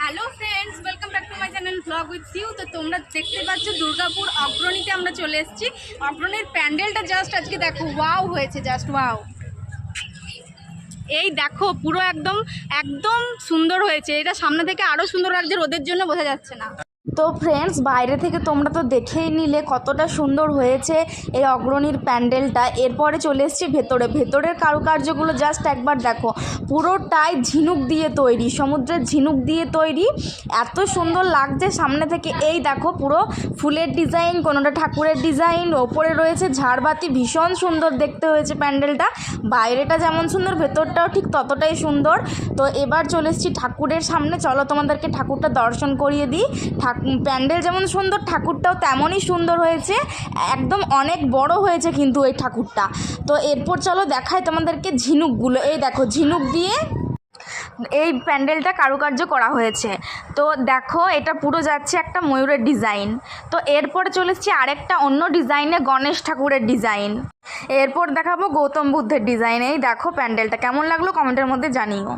Hello friends, welcome back to my channel blog with you. তো তোমরা দেখতে পাচ্ছ দুর্গাপুর অগ্রণীতে আমরা চলে এসেছি। অগ্রণীর প্যান্ডেলটা জাস্ট আজকে দেখো, ওয়াও হয়েছে, জাস্ট ওয়াও। এই দেখো পুরো একদম একদম সুন্দর হয়েছে। এটা সামনে থেকে আরও সুন্দর লাগছে, রোদের জন্য বোঝা যাচ্ছে না। তো ফ্রেন্ডস, বাইরে থেকে তোমরা তো দেখেই নিলে কতটা সুন্দর হয়েছে এই অগ্রণীর প্যান্ডেলটা। এরপরে চলে এসেছি ভেতরের কারুকার্যগুলো জাস্ট একবার দেখো, পুরোটাই ঝিনুক দিয়ে তৈরি, সমুদ্রের ঝিনুক দিয়ে তৈরি। এত সুন্দর লাগছে সামনে থেকে। এই দেখো পুরো ফুলের ডিজাইন, কোনোটা ঠাকুরের ডিজাইন, ওপরে রয়েছে ঝাড়বাতি, ভীষণ সুন্দর দেখতে হয়েছে প্যান্ডেলটা। বাইরেটা যেমন সুন্দর, ভেতরটাও ঠিক ততটাই সুন্দর। তো এবার চলে এসেছি ঠাকুরের সামনে, চলো তোমাদেরকে ঠাকুরটা দর্শন করিয়ে দিই। প্যান্ডেল যেমন সুন্দর, ঠাকুরটাও তেমনই সুন্দর হয়েছে, একদম অনেক বড় হয়েছে কিন্তু এই ঠাকুরটা। তো এরপর চলো দেখাই তোমাদেরকে ঝিনুকগুলো। এই দেখো ঝিনুক দিয়ে এই প্যান্ডেলটা কারুকার্য করা হয়েছে। তো দেখো এটা পুরো যাচ্ছে একটা ময়ূরের ডিজাইন। তো এরপরে চলে এসেছি আরেকটা অন্য ডিজাইনে, গণেশ ঠাকুরের ডিজাইন। এরপর দেখাবো গৌতম বুদ্ধের ডিজাইন। এই দেখো প্যান্ডেলটা কেমন লাগলো কমেন্টের মধ্যে জানিও।